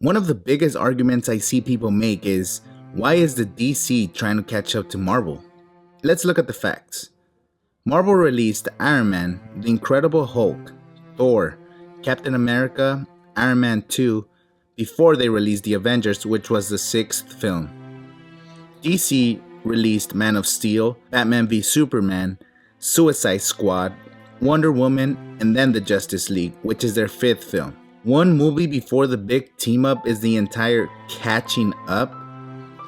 One of the biggest arguments I see people make is, why is the DC trying to catch up to Marvel? Let's look at the facts. Marvel released Iron Man, The Incredible Hulk, Thor, Captain America, Iron Man 2 before they released The Avengers, which was the 6th film. DC released Man of Steel, Batman v Superman, Suicide Squad, Wonder Woman, and then the Justice League, which is their 5th film. One movie before the big team up is the entire catching up.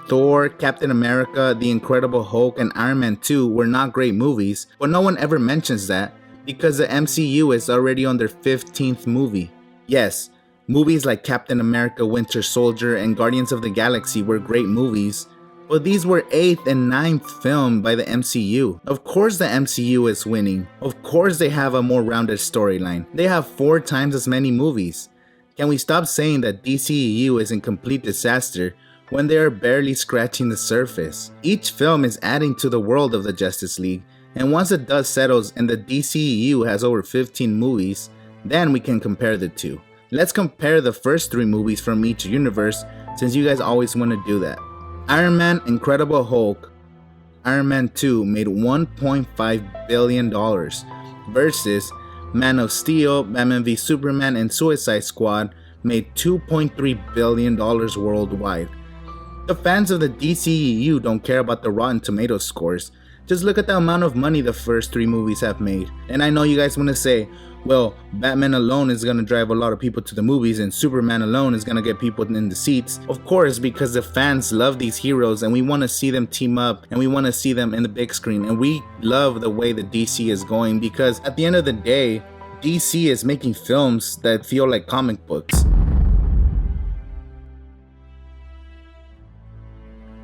Thor, Captain America, The Incredible Hulk, and Iron Man 2 were not great movies, but no one ever mentions that because the MCU is already on their 15th movie. Yes, movies like Captain America, Winter Soldier, and Guardians of the Galaxy were great movies, but these were 8th and 9th filmed by the MCU. Of course the MCU is winning. Of course they have a more rounded storyline. They have 4 times as many movies. Can we stop saying that DCEU is in complete disaster when they are barely scratching the surface? Each film is adding to the world of the Justice League, and once the dust settles and the DCEU has over 15 movies, then we can compare the two. Let's compare the first 3 movies from each universe, since you guys always want to do that. Iron Man, Incredible Hulk, Iron Man 2 made $1.5 billion versus Man of Steel, Batman v Superman, and Suicide Squad made $2.3 billion worldwide. The fans of the DCEU don't care about the Rotten Tomatoes scores. Just look at the amount of money the first 3 movies have made. And I know you guys want to say, well, Batman alone is going to drive a lot of people to the movies and Superman alone is going to get people in the seats. Of course, because the fans love these heroes and we want to see them team up and we want to see them in the big screen. And we love the way the DC is going because at the end of the day, DC is making films that feel like comic books.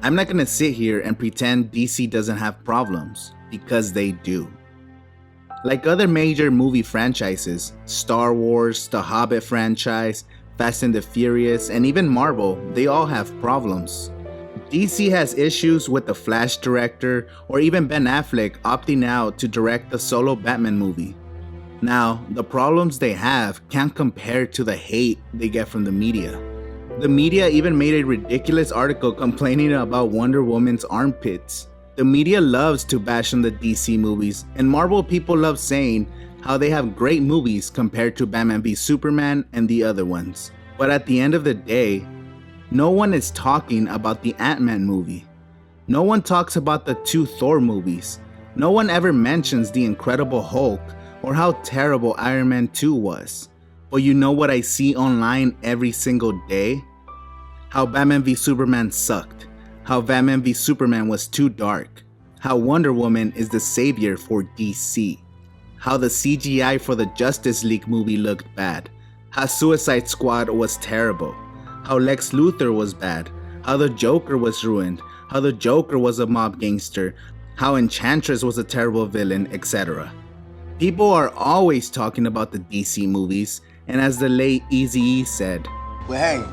I'm not gonna sit here and pretend DC doesn't have problems, because they do. Like other major movie franchises, Star Wars, the Hobbit franchise, Fast and the Furious, and even Marvel, they all have problems. DC has issues with the Flash director, or even Ben Affleck opting out to direct the solo Batman movie. Now, the problems they have can't compare to the hate they get from the media. The media even made a ridiculous article complaining about Wonder Woman's armpits. The media loves to bash on the DC movies, and Marvel people love saying how they have great movies compared to Batman v Superman and the other ones. But at the end of the day, no one is talking about the Ant-Man movie. No one talks about the 2 Thor movies. No one ever mentions the Incredible Hulk or how terrible Iron Man 2 was. But you know what I see online every single day? How Batman v Superman sucked. How Batman v Superman was too dark. How Wonder Woman is the savior for DC. How the CGI for the Justice League movie looked bad. How Suicide Squad was terrible. How Lex Luthor was bad. How the Joker was ruined. How the Joker was a mob gangster. How Enchantress was a terrible villain, etc. People are always talking about the DC movies, and as the late Eazy-E said, well, hey,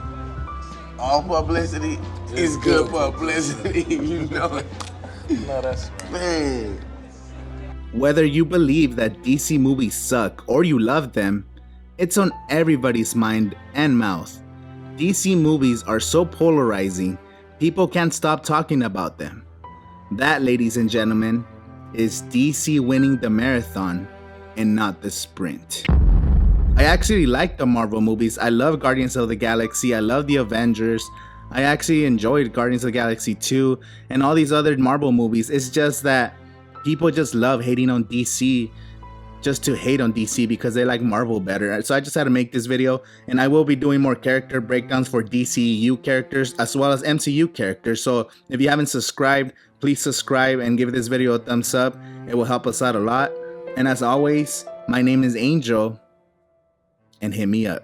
all publicity is good publicity, you know it. No, that's right. Man. Whether you believe that DC movies suck or you love them, it's on everybody's mind and mouth. DC movies are so polarizing, people can't stop talking about them. That, ladies and gentlemen, is DC winning the marathon and not the sprint. I actually like the Marvel movies. I love Guardians of the Galaxy. I love the Avengers. I actually enjoyed Guardians of the Galaxy 2 and all these other Marvel movies. It's just that people just love hating on DC just to hate on DC because they like Marvel better. So I just had to make this video, and I will be doing more character breakdowns for DCEU characters as well as MCU characters. So if you haven't subscribed, please subscribe and give this video a thumbs up. It will help us out a lot. And as always, my name is Angel, and hit me up.